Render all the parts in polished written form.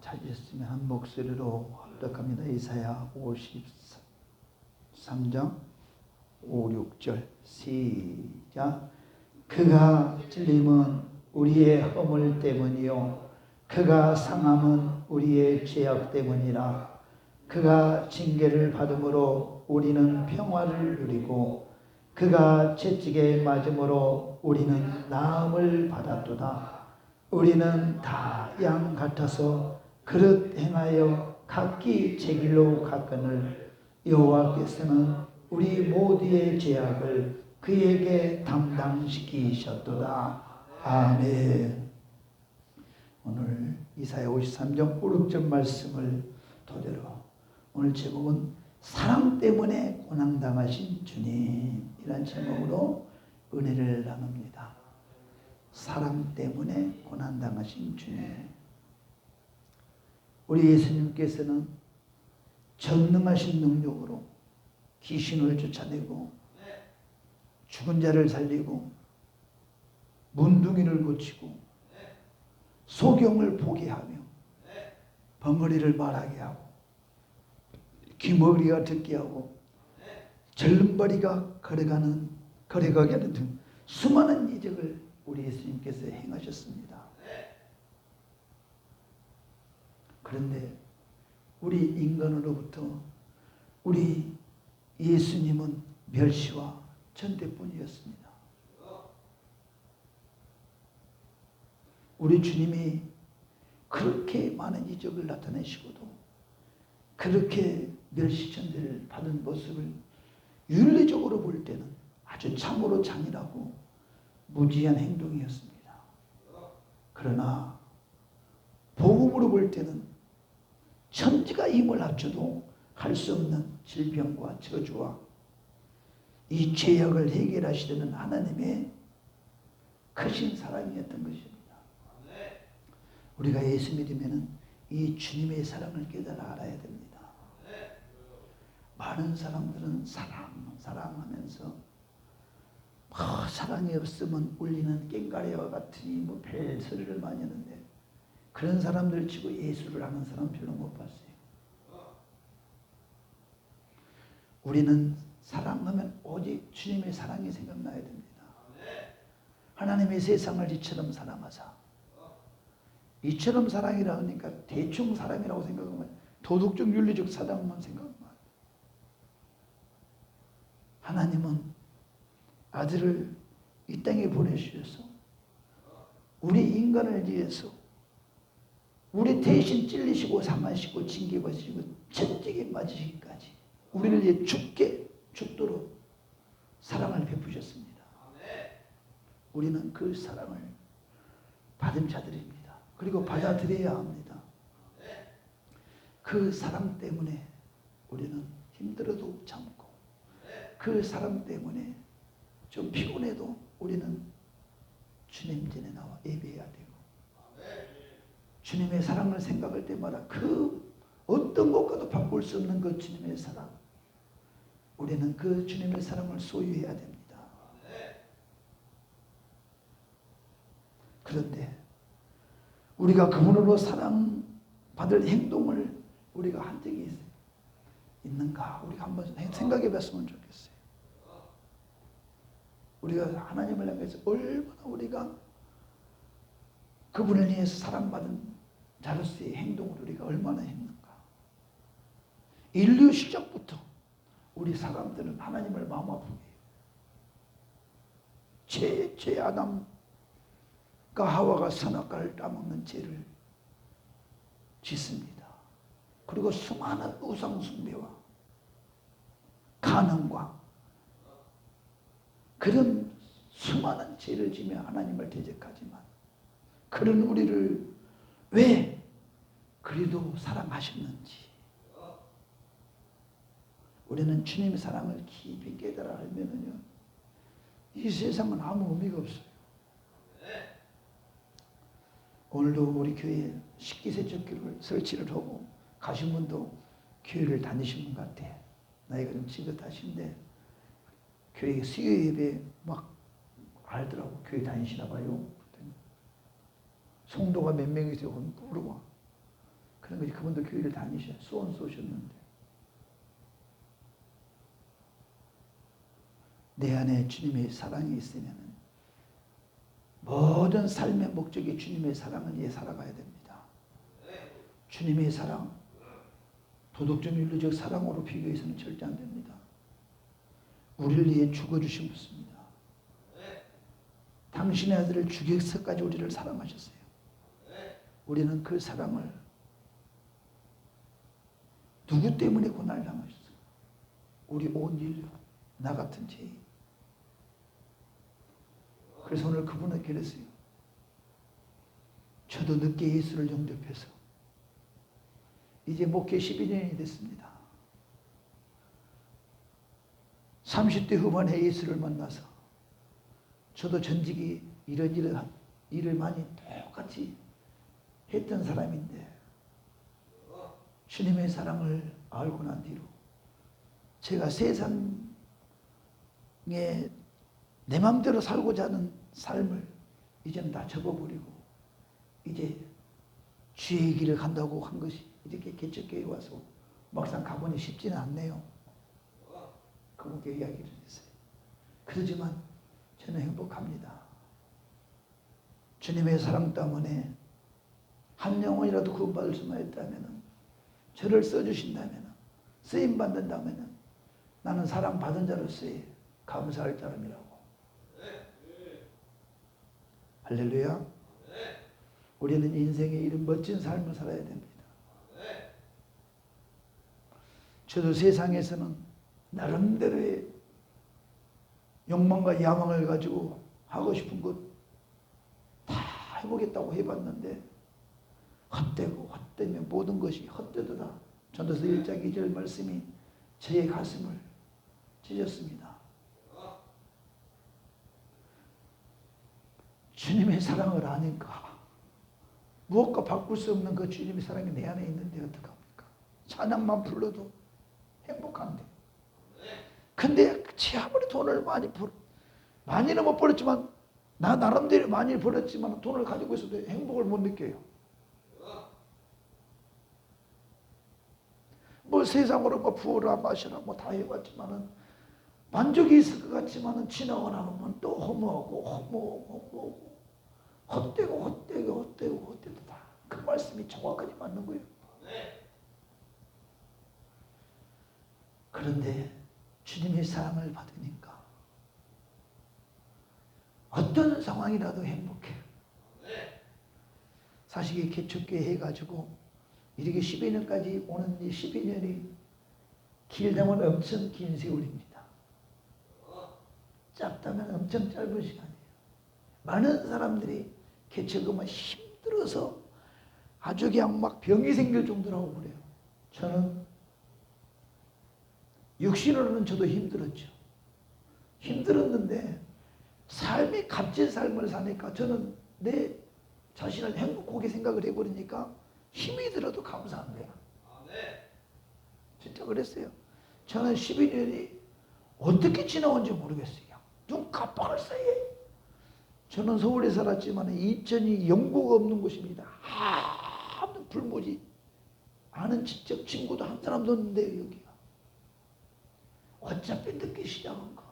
찾으셨으면 한 목소리로 합독합니다. 이사야 53장 5, 6절 시작. 그가 찔림은 우리의 허물 때문이요 그가 상함은 우리의 죄악 때문이라. 그가 징계를 받음으로 우리는 평화를 누리고 그가 채찍에 맞음으로 우리는 나음을 받았도다. 우리는 다 양 같아서 그릇 행하여 각기 제 길로 갔거늘 여호와께서는 우리 모두의 죄악을 그에게 담당시키셨도다. 아멘. 오늘 이사야 53장 5, 6절 말씀을 토대로 오늘 제목은 사랑 때문에 고난당하신 주님, 이란 제목으로 은혜를 나눕니다. 사랑 때문에 고난당하신 주님. 우리 예수님께서는 전능하신 능력으로 귀신을 쫓아내고 죽은 자를 살리고 문둥이를 고치고 소경을 보게 하며 벙어리를 말하게 하고 귀머리가 듣게 하고 절름발이가 걸어가게 하는 등 수많은 이적을 우리 예수님께서 행하셨습니다. 그런데 우리 인간으로부터 우리 예수님은 멸시와 천대뿐이었습니다. 우리 주님이 그렇게 많은 이적을 나타내시고도 그렇게 멸시천대를 받은 모습을 윤리적으로 볼 때는 아주 참으로 잔인하고 무지한 행동이었습니다. 그러나 복음으로 볼 때는 천지가 힘을 합쳐도 할 수 없는 질병과 저주와 이 죄악을 해결하시려는 하나님의 크신 사랑이었던 것입니다. 우리가 예수 믿으면 이 주님의 사랑을 깨달아 알아야 됩니다. 많은 사람들은 사랑하면서 사랑이 없으면 울리는 꽹과리와 같으니 별 소리를 많이 하는데 그런 사람들 치고 예수를 아는 사람 별로 못 봤어요. 우리는 사랑하면 오직 주님의 사랑이 생각나야 됩니다. 하나님의 세상을 이처럼 사랑하사. 이처럼 사랑이라 하니까 대충 사랑이라고 생각하면 도덕적 윤리적 사랑만 생각하면 하나님은 아들을 이 땅에 보내주셔서 우리 인간을 위해서 우리 대신 찔리시고 상하시고 징계받으시고 채찍에 맞으시기까지 우리를 위해 죽도록 사랑을 베푸셨습니다. 우리는 그 사랑을 받은 자들입니다. 그리고 받아들여야 합니다. 그 사랑 때문에 우리는 힘들어도 참고 그 사랑 때문에 좀 피곤해도 우리는 주님 전에 나와 예배해야 되고 주님의 사랑을 생각할 때마다 그 어떤 것과도 바꿀 수 없는 그 주님의 사랑, 우리는 그 주님의 사랑을 소유해야 됩니다. 그런데 우리가 그분으로 사랑받을 행동을 우리가 한 적이 있는가? 우리가 한번 생각해 봤으면 좋겠어요. 우리가 하나님을 향해서 얼마나 우리가 그분을 위해서 사랑받은 자로서의 행동을 우리가 얼마나 했는가? 인류 시작부터 우리 사람들은 하나님을 마음 아프게 해요. 죄 아담과 하와가 선악과를 따먹는 죄를 짓습니다. 그리고 수많은 우상 숭배와 간음과 그런 수많은 죄를 지며 하나님을 대적하지만 그런 우리를 왜 그리도 사랑하셨는지 우리는 주님의 사랑을 깊이 깨달아 알면은요 이 세상은 아무 의미가 없어요. 오늘도 우리 교회에 식기세척기를 설치를 하고 가신 분도 교회를 다니신 분 같아. 나이가 좀 지긋하신데 교회 수요 예배 막 알더라고. 교회 다니시나 봐요. 성도가 몇 명이 되고 물어봐. 그런 거지. 그분도 교회를 다니셔. 수원 쏘셨는데. 내 안에 주님의 사랑이 있으면 모든 삶의 목적이 주님의 사랑을 위해 살아가야 됩니다. 주님의 사랑, 도덕적 윤리적 사랑으로 비교해서는 절대 안 됩니다. 우리를 위해 죽어주신 분입니다. 당신의 아들을 죽여서까지 우리를 사랑하셨어요. 우리는 그 사랑을 누구 때문에 고난을 당하셨어요? 우리 온 인류, 나 같은 죄인. 그래서 오늘 그분은 그랬어요. 저도 늦게 예수를 영접해서 이제 목회 12년이 됐습니다. 30대 후반에 예수를 만나서 저도 전직이 이런 일을 많이 똑같이 했던 사람인데 주님의 사랑을 알고 난 뒤로 제가 세상에 내 마음대로 살고자 하는 삶을 이제는 다 접어버리고 이제 주의 길을 간다고 한 것이 이렇게 개척교회에 와서 막상 가보니 쉽지는 않네요. 그분께 이야기를 했어요. 그러지만 저는 행복합니다. 주님의 사랑 때문에 한 영혼이라도 구원받을 수만 있다면 저를 써주신다면 쓰임받는다면 나는 사랑받은 자로서의 감사할 사람이라고. 할렐루야. 우리는 인생의 이런 멋진 삶을 살아야 됩니다. 저도 세상에서는 나름대로의 욕망과 야망을 가지고 하고 싶은 것 다 해보겠다고 해봤는데 헛되면 모든 것이 헛되도다. 전도서 1장 2절 말씀이 제 가슴을 찢었습니다. 주님의 사랑을 아니까 무엇과 바꿀 수 없는 그 주님의 사랑이 내 안에 있는데 어떡합니까? 찬양만 불러도 행복한데. 근데 아무리 돈을 많이는 못 벌었지만 나 나름대로 많이 벌었지만 돈을 가지고 있어도 행복을 못 느껴요. 뭐 세상으로 뭐 부어라 마셔라 뭐 다 해봤지만은 만족이 있을 것 같지만은 지나고 나면 또 허무하고 헛되고 다 그 말씀이 정확하게 맞는 거예요. 그런데 주님의 사랑을 받으니까 어떤 상황이라도 행복해요. 사실 이 개척교회 해가지고 이렇게 12년까지 오는 이 12년이 길다면 엄청 긴 세월입니다. 짧다면 엄청 짧은 시간이에요. 많은 사람들이 개척하면 힘들어서 아주 그냥 막 병이 생길 정도로 하고 그래요. 저는 육신으로는 저도 힘들었죠. 힘들었는데 삶이 값진 삶을 사니까 저는 내 자신을 행복하게 생각을 해버리니까 힘이 들어도 감사한 거야. 진짜 그랬어요. 저는 12년이 어떻게 지나온지 모르겠어요. 눈 깜빡할 사이에. 저는 서울에 살았지만 인천이 영구가 없는 곳입니다. 아무 불모지. 아는 직접 친구도 한 사람도 없는데 여기가. 어차피 늦게 시작한 거.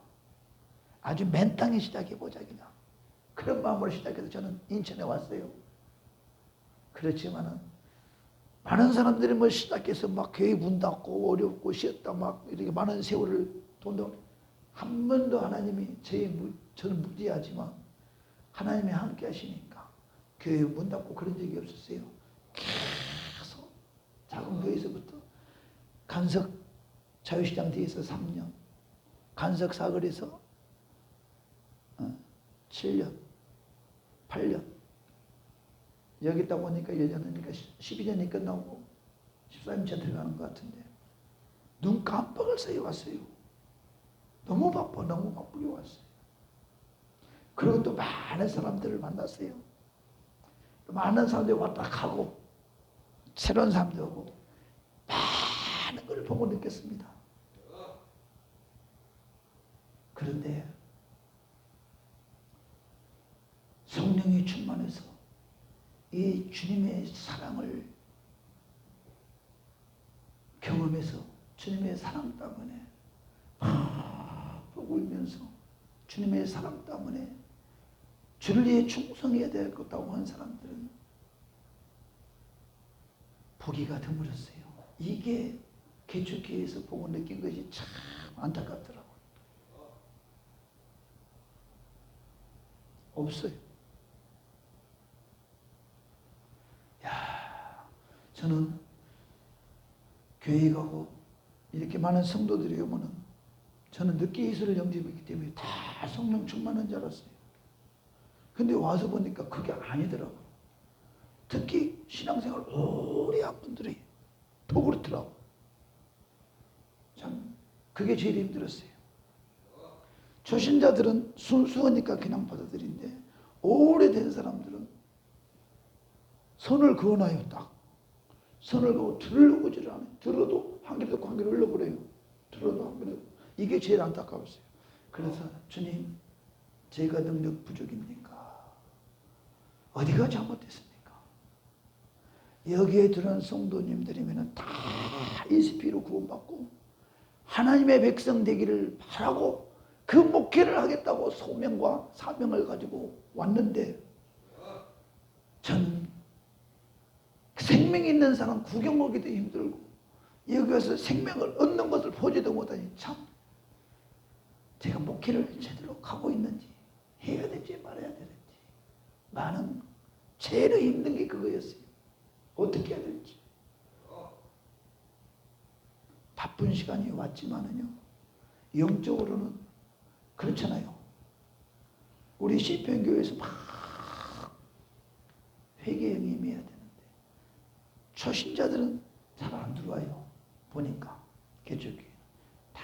아주 맨 땅에 시작해보자 그냥. 그런 마음으로 시작해서 저는 인천에 왔어요. 그렇지만은 많은 사람들이 뭐 시작해서 막 교회 문 닫고 어렵고 쉬었다 막 이렇게 많은 세월을 돈다고 한 번도 하나님이 저는 무지하지만 하나님이 함께 하시니까 교회 문 닫고 그런 적이 없었어요. 계속 작은 교회에서부터 간석 자유시장 뒤에서 3년 간석 사거리에서 7년 8년 여기 있다 보니까 1년이니까 12년이 끝나고 14년째 들어가는 것 같은데 눈 깜빡을 새어 왔어요. 너무 바쁘게 왔어요. 그리고 또 많은 사람들을 만났어요. 많은 사람들이 왔다 가고 새로운 사람들 오고 많은 걸 보고 느꼈습니다. 그런데 성령이 충만해서 이 주님의 사랑을 경험해서 주님의 사랑 때문에 막 울면서 주님의 사랑 때문에 주를 위해 충성해야 될 것다고 하는 사람들은 보기가 드물었어요. 이게 개척교회에서 보고 느낀 것이 참 안타깝더라고요. 없어요. 저는 교회 가고 이렇게 많은 성도들이 오면은 저는 늦게 예수를 영접했기 때문에 다 성령 충만한 줄 알았어요. 근데 와서 보니까 그게 아니더라고요. 특히 신앙생활 오래 한 분들이 더 그렇더라고요. 참 그게 제일 힘들었어요. 초신자들은 순수하니까 그냥 받아들인데 오래된 사람들은 선을 그어놔요. 딱 선을 그어 들으려고 지를 않아요. 들어도 한 귀로 듣고 한 귀로 흘러버려요. 들어도 한 귀로. 이게 제일 안타까웠어요. 그래서 주님, 제가 능력 부족입니까? 어디가 잘못됐습니까? 여기에 들은 성도님들이면 다 예수피로 구원받고 하나님의 백성 되기를 바라고 그 목회를 하겠다고 소명과 사명을 가지고 왔는데 저는 생명이 있는 사람 구경 오기도 힘들고 여기 와서 생명을 얻는 것을 보지도 못하니 참 제가 목회를 제대로 가고 있는지 해야 될지 말아야 되는지 나는 제일 힘든 게 그거였어요. 어떻게 해야 될지. 바쁜 시간이 왔지만은요 영적으로는 그렇잖아요. 우리 시편교회에서 막 회개에 임해야 되는데 초신자들은 잘 안 들어와요. 보니까 개척교회 다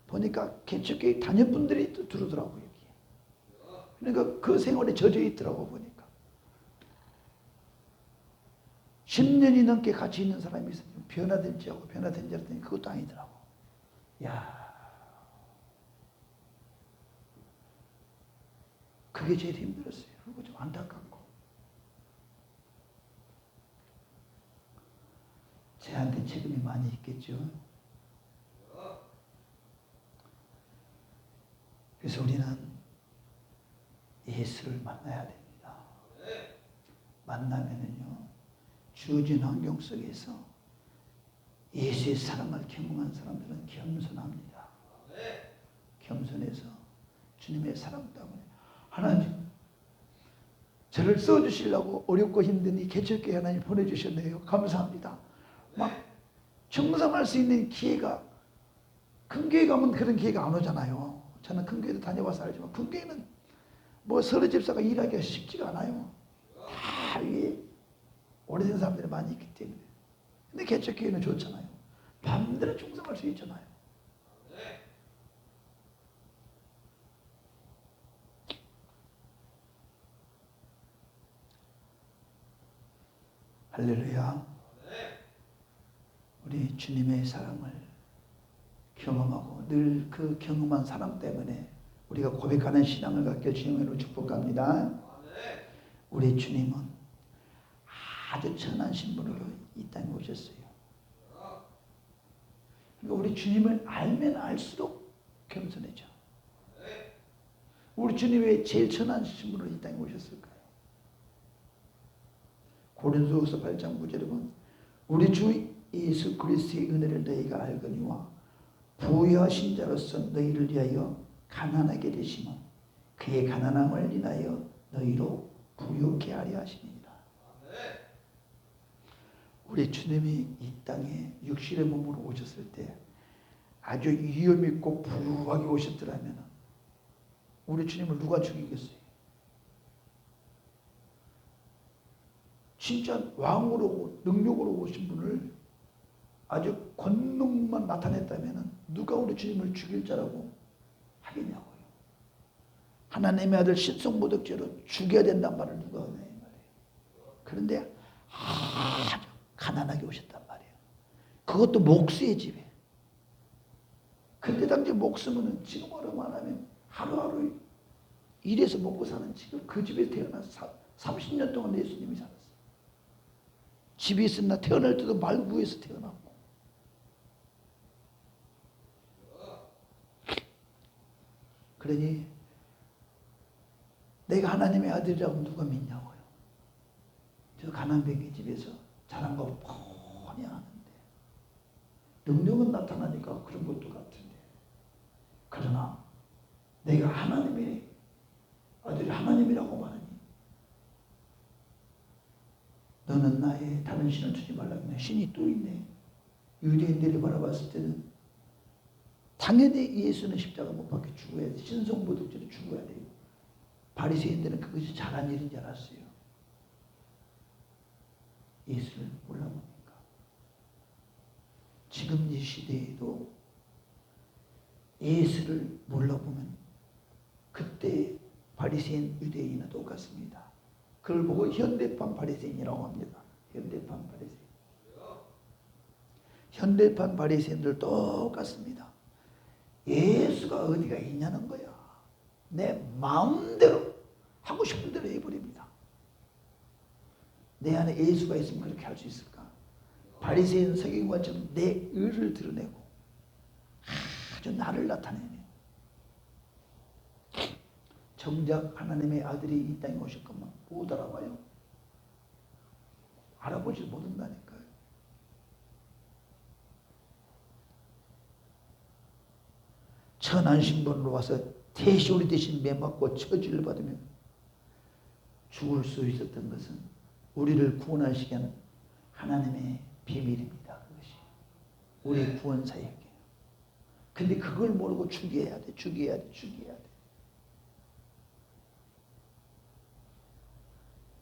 보니까 개척교회 단연분들이 또 들어오더라고요. 여기. 그러니까 그 생활에 젖어 있더라고 보니까 10년이 넘게 같이 있는 사람이 있으면 변화된지 하고 변화된지 했더니 그것도 아니더라고. 야, 그게 제일 힘들었어요. 그리고 좀 안타깝고 제한테 책임이 많이 있겠죠. 그래서 우리는 예수를 만나야 됩니다. 만나면은요 주어진 환경 속에서 예수의 사랑을 경험한 사람들은 겸손합니다. 겸손해서 주님의 사랑 때문에 하나님 저를 써주시려고 어렵고 힘든 이 개척교회 하나님 보내주셨네요. 감사합니다. 막 충성할 수 있는 기회가 큰 교회 가면 그런 기회가 안 오잖아요. 저는 큰 교회도 다녀봐서 알지만 큰 교회는 뭐 서로 집사가 일하기가 쉽지가 않아요. 다 위에 오래된 사람들이 많이 있기 때문에. 근데 개척교회는 좋잖아요. 밤대로 충성할 수 있잖아요. 할렐루야. 우리 주님의 사랑을 경험하고 늘 그 경험한 사랑 때문에 우리가 고백하는 신앙을 갖게 주님으로 축복합니다. 우리 주님은 아주 천한 신분으로 이 땅에 오셨어요. 그러니까 우리 주님을 알면 알수록 겸손해져. 우리 주님이 왜 제일 천한 신분으로 이 땅에 오셨을까요? 고린도후서 8장 9절에 보면 우리 주 예수 그리스도의 은혜를 너희가 알거니와 부유하신 자로서 너희를 위하여 가난하게 되시면 그의 가난함을 인하여 너희로 부유케 하려 하시니라. 우리 주님이 이 땅에 육신의 몸으로 오셨을 때 아주 위험 있고 부유하게 오셨더라면 우리 주님을 누가 죽이겠어요? 진짜 왕으로 능력으로 오신 분을 아주 권능만 나타냈다면 누가 우리 주님을 죽일 자라고 하겠냐고요. 하나님의 아들 신성모독죄로 죽여야 된단 말을 누가 하냐 이 말이에요. 그런데 아주 가난하게 오셨단 말이에요. 그것도 목수의 집에. 그때 당시 목수면 지금으로 말하면 하루하루 일해서 먹고 사는 지금 그 집에 태어나서 30년 동안 예수님이 살았어요. 집이 있었나 태어날 때도 말구에서 태어났고 그러니 내가 하나님의 아들이라고 누가 믿냐고요. 저 가난뱅이 집에서 자란 거 뻔히 아는데 능력은 나타나니까 그런 것도 같은데, 그러나 내가 하나님의 아들이 하나님이라고 말하니 너는 나의 다른 신을 주지 말라고 했네. 신이 또 있네. 유대인들이 바라봤을 때는 당연히 예수는 십자가 못 박혀 죽어야 돼. 신성모독죄로 죽어야 돼요. 바리새인들은 그것이 잘한 일인 줄 알았어요. 예수를 몰라보니까. 지금 이 시대에도 예수를 몰라보면 그때 바리새인 유대인은 똑같습니다. 그걸 보고 현대판 바리새인이라고 합니다. 현대판 바리새인. 현대판 바리새인들 똑같습니다. 예수가 어디가 있냐는 거야. 내 마음대로 하고 싶은 대로 해버립니다. 내 안에 예수가 있으면 그렇게 할 수 있을까? 바리새인 서기관처럼 내 의를 드러내고 아주 나를 나타내네. 정작 하나님의 아들이 이 땅에 오실 것만 못 알아봐요. 알아보지 못한다니까요. 천안신번으로 와서 태시오리 대신 매맞고 처지를 받으면 죽을 수 있었던 것은 우리를 구원하시기 위한 하나님의 비밀입니다. 그것이 우리 구원 사역이에요. 근데 그걸 모르고 죽여야 돼. 죽여야 돼. 죽여야 돼.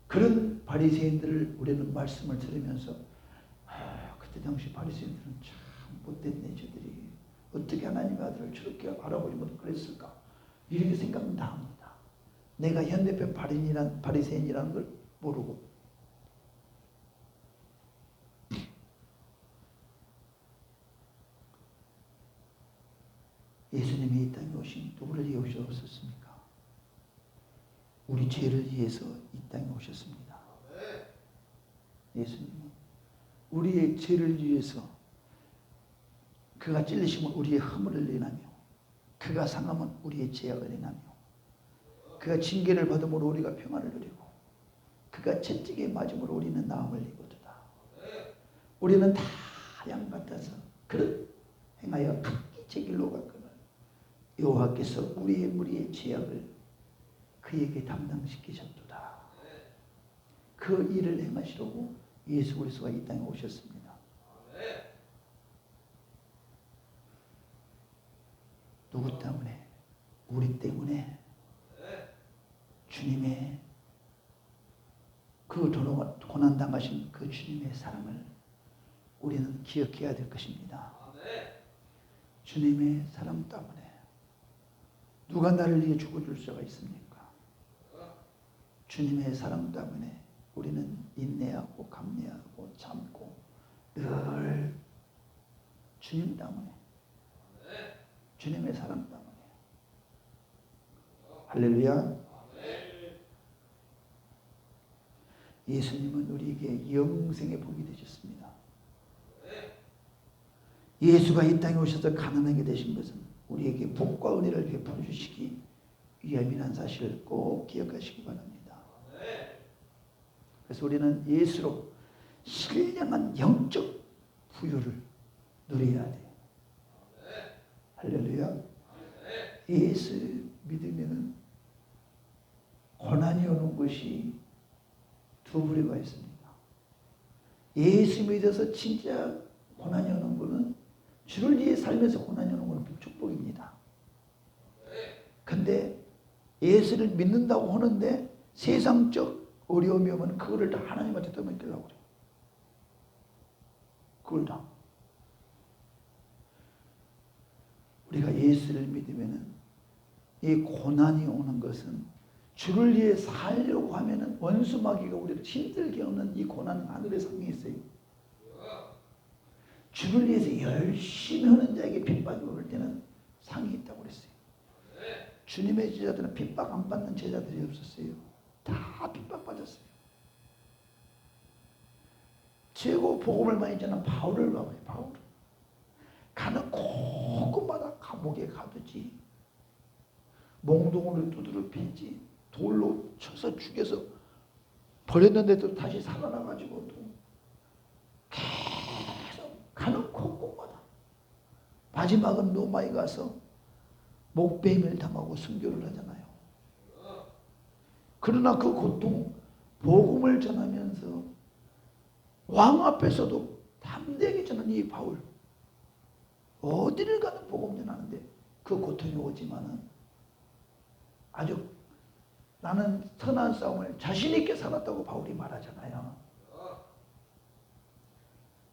그런 바리새인들을 우리는 말씀을 들으면서 그때 당시 바리새인들은 참 못됐네. 저들이 어떻게 하나님의 아들을 저렇게 알아보지 못하고 그랬을까? 이렇게 생각은 다 합니다. 내가 현대판 바리새인이라는 걸 모르고. 예수님이 이 땅에 오신 누구를 위해 오셨습니까? 우리 죄를 위해서 이 땅에 오셨습니다. 예수님은 우리의 죄를 위해서 그가 찔리시면 우리의 허물을 인하며 그가 상하면 우리의 죄악을 인하며 그가 징계를 받음으로 우리가 평안을 누리고 그가 채찍에 맞음으로 우리는 나음을 입었도다. 우리는 다 양 같아서 그릇 행하여 각기 제 길로 갔거늘 여호와께서 우리의 무리의 죄악을 그에게 담당시키셨도다. 그 일을 행하시려고 예수 그리스도가 이 땅에 오셨습니다. 누구 때문에? 우리 때문에. 주님의 그 고난당하신 그 주님의 사랑을 우리는 기억해야 될 것입니다. 주님의 사랑 때문에 누가 나를 위해 죽어줄 수가 있습니까? 주님의 사랑 때문에 우리는 인내하고 감내하고 참고 늘 주님 때문에, 주님의 사랑 때문에. 할렐루야. 예수님은 우리에게 영생의 복이 되셨습니다. 예수가 이 땅에 오셔서 가난하게 되신 것은 우리에게 복과 은혜를 베풀어 주시기 위함이라는 사실을 꼭 기억하시기 바랍니다. 그래서 우리는 예수로 신령한 영적 부유를 누려야 돼요. 할렐루야. 예수 믿으면 고난이 오는 것이 두 부류가 있습니다. 예수 믿어서 진짜 고난이 오는 것은 주를 위해 살면서 고난이 오는 것은 축복입니다. 근데 예수를 믿는다고 하는데 세상적 어려움이 오면 그거를 다 하나님한테 떠맡기려고 그래요. 그걸 다. 우리가 예수를 믿으면 이 고난이 오는 것은 주를 위해 살려고 하면은 원수 마귀가 우리를 힘들게 하는 이 고난은 하늘의 상이 있어요. 주를 위해서 열심히 하는 자에게 핍박이 올 때는 상이 있다고 그랬어요. 주님의 제자들은 핍박 안 받는 제자들이 없었어요. 다 핍박받았어요. 최고 복음을 많이 전한 바울을 봐봐요. 바울은 가는 곳곳마다 감옥에 가두지, 몽둥이로 두드려 패지, 돌로 쳐서 죽여서 버렸는데도 다시 살아나가지고 또 계속 가는 곳곳마다 마지막은 로마에 가서 목베임을 당하고 순교를 하잖아요. 그러나 그 고통, 복음을 전하면서 왕 앞에서도 담대하게 전하는 이 바울, 어디를 가든 복음 전하는데 그 고통이 오지만은 아주 나는 선한 싸움을 자신 있게 살았다고 바울이 말하잖아요.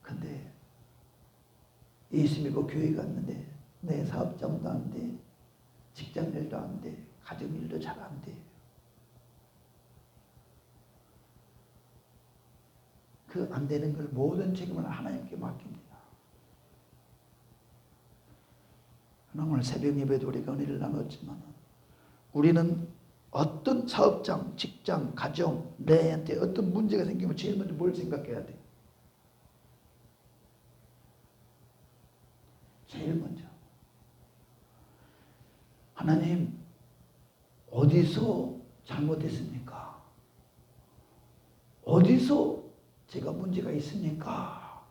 근데 예수 믿고 교회 갔는데 내 사업장도 안 돼, 직장일도 안 돼, 가정일도 잘 안 돼. 그 안 되는 걸 모든 책임을 하나님께 맡깁니다. 오늘 새벽 예배도 우리가 은혜를 나눴지만 우리는 어떤 사업장, 직장, 가정, 내한테 어떤 문제가 생기면 제일 먼저 뭘 생각해야 돼? 제일 먼저 하나님 어디서 잘못했습니까? 어디서 제가 문제가 있습니까?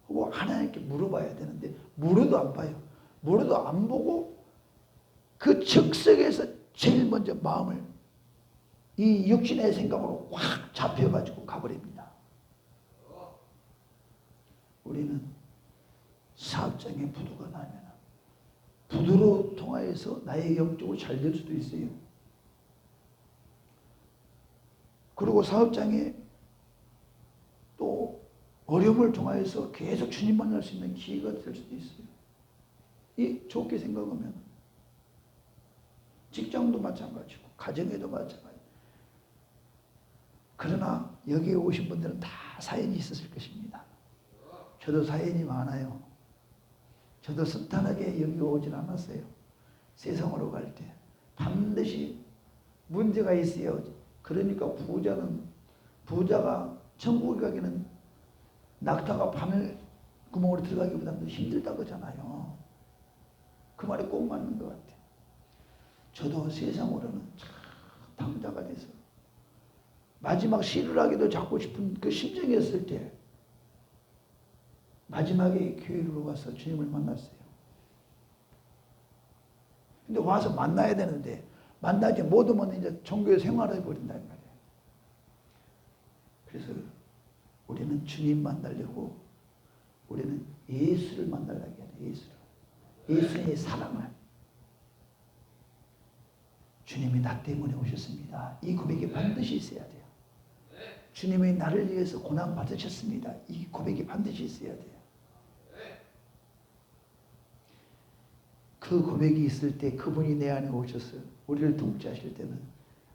하고 하나님께 물어봐야 되는데 물어도 안 봐요. 물어도 안 보고 그 즉석에서 제일 먼저 마음을 이 육신의 생각으로 확 잡혀가지고 가버립니다. 우리는 사업장에 부도가 나면 부도로 통하여서 나의 영적으로 잘 될 수도 있어요. 그리고 사업장에 또 어려움을 통하여서 계속 주님 만날 수 있는 기회가 될 수도 있어요. 이 좋게 생각하면 직장도 마찬가지고 가정에도 마찬가지고. 그러나 여기에 오신 분들은 다 사연이 있었을 것입니다. 저도 사연이 많아요. 저도 순탄하게 여기 오진 않았어요. 세상으로 갈 때 반드시 문제가 있어요. 그러니까 부자가 천국에 가기는 낙타가 바늘 구멍으로 들어가기보다는 힘들다고 하잖아요. 그 말이 꼭 맞는 것 같아요. 저도 세상으로는 참 당자가 돼서 마지막 시를 하기도 잡고 싶은 그 심정이었을 때 마지막에 교회로 와서 주님을 만났어요. 근데 와서 만나야 되는데 만나지 못하면 이제 종교에 생활해 버린단 말이에요. 그래서 우리는 주님 만나려고 우리는 예수를 만나려고 해야 돼요. 예수를. 예수의 사랑을. 주님이 나 때문에 오셨습니다. 이 고백이 반드시 있어야 돼요. 주님이 나를 위해서 고난 받으셨습니다. 이 고백이 반드시 있어야 돼요. 그 고백이 있을 때 그분이 내 안에 오셔서 우리를 통치하실 때는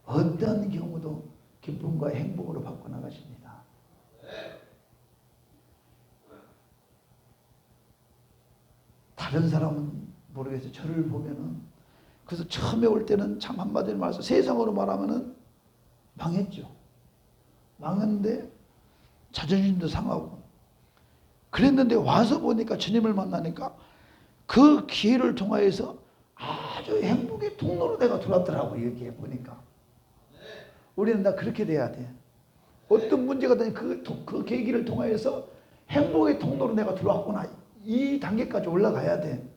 어떤 경우도 기쁨과 행복으로 바꿔나가십니다. 다른 사람은 모르겠어요. 저를 보면은 그래서 처음에 올 때는 참 한마디로 말해서 세상으로 말하면은 망했죠. 망했는데 자존심도 상하고 그랬는데 와서 보니까 주님을 만나니까 그 기회를 통하여서 아주 행복의 통로로 내가 들어왔더라고요. 여기에 보니까. 우리는 다 그렇게 돼야 돼. 어떤 문제가 되니 그 계기를 통하여서 행복의 통로로 내가 들어왔구나. 이 단계까지 올라가야 돼.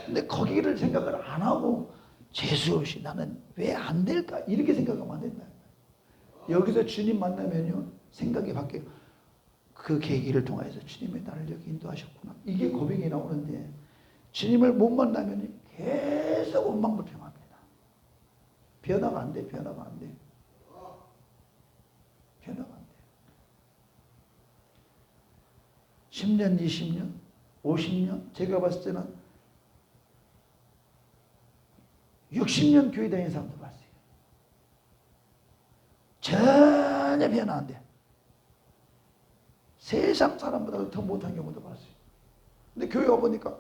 근데 거기를 생각을 안 하고 재수 없이 나는 왜 안 될까? 이렇게 생각하면 안 된다. 여기서 주님 만나면요. 생각이 바뀌어요. 그 계기를 통해서 주님이 나를 여기 인도하셨구나. 이게 고백이 나오는데 주님을 못 만나면 계속 원망불평합니다. 변화가 안 돼. 변화가 안 돼. 변화가 안 돼. 10년, 20년, 50년 제가 봤을 때는 60년 교회 다니는 사람도 봤어요. 전혀 변화 안 돼. 세상 사람보다 더 못한 경우도 봤어요. 근데 교회 와보니까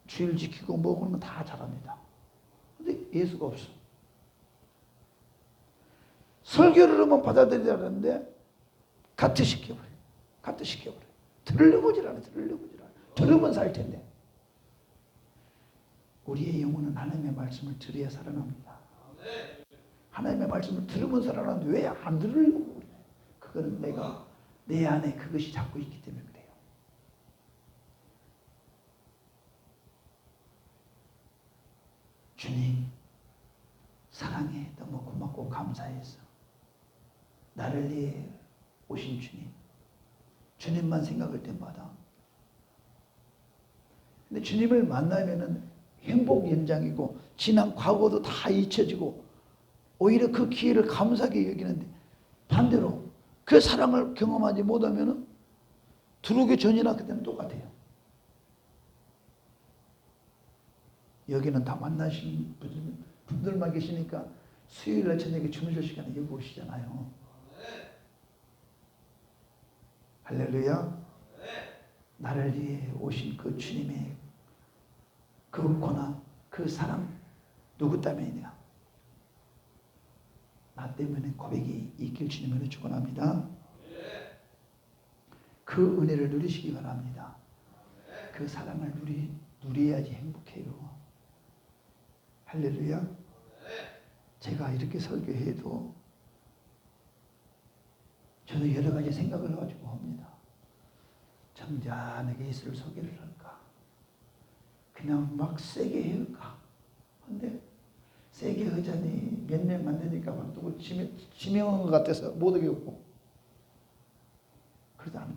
주일 지키고 뭐 그런 건 다 잘합니다. 근데 예수가 없어. 설교를 하면 받아들이라는데 가트시켜버려요. 가트시켜버려요. 들으려보질 않아. 들으려보질 않아. 들으면 살 텐데. 우리의 영혼은 하나님의 말씀을 들어야 살아납니다. 하나님의 말씀을 들으면 살아나는데 왜 안 들으려고 그래? 그거는 내가 내 안에 그것이 잡고 있기 때문에 그래요. 주님 사랑해. 너무 고맙고 감사해서 나를 위해 오신 주님. 주님만 생각할 때마다. 근데 주님을 만나면은 행복 연장이고 지난 과거도 다 잊혀지고 오히려 그 기회를 감사하게 여기는데 반대로 그 사랑을 경험하지 못하면은 들어오기 전이나 그때는 똑같아요. 여기는 다 만나신 분들만 계시니까 수요일날 저녁에 주무실 시간에 여기 오시잖아요. 할렐루야. 나를 위해 오신 그 주님의 그 고난, 그 사랑 누구 때문이냐? 나 때문에 고백이 있길 주님으로 축원합니다. 그 은혜를 누리시기 바랍니다. 그 사랑을 누려야지 행복해요. 할렐루야. 제가 이렇게 설교해도 저도 여러 가지 생각을 가지고 합니다. 점잖하게 예수를 소개를 할까? 그냥 막 세게 해올까? 근데 세게 하자니 몇 명 만드니까 막 누구 지명한 것 같아서 못 하겠고. 그러다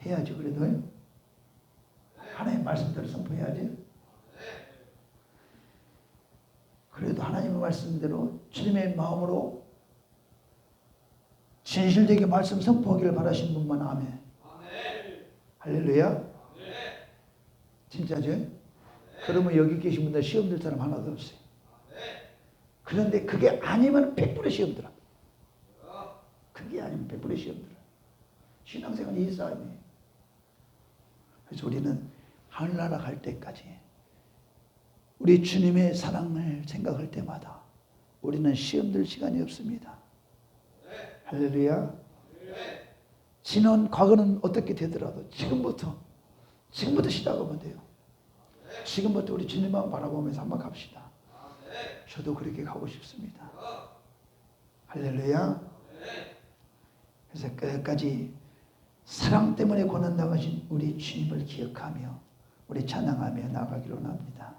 해야지. 그래도 하나님의 말씀대로 선포해야지. 그래도 하나님의 말씀대로 주님의 마음으로 진실되게 말씀 선포하기를 바라신 분만 아멘. 할렐루야. 진짜죠? 그러면 여기 계신 분들 시험 들 사람 하나도 없어요. 그런데 그게 아니면 100% 시험 들어. 그게 아니면 100% 시험 들어. 신앙생활이 이 싸움이에요. 그래서 우리는 하늘나라 갈 때까지 우리 주님의 사랑을 생각할 때마다 우리는 시험 들 시간이 없습니다. 할렐루야. 지난 과거는 어떻게 되더라도 지금부터 시작하면 돼요. 지금부터 우리 주님만 바라보면서 한번 갑시다. 저도 그렇게 가고 싶습니다. 할렐루야. 그래서 끝까지 사랑 때문에 고난당하신 우리 주님을 기억하며 우리 찬양하며 나가기로 합니다.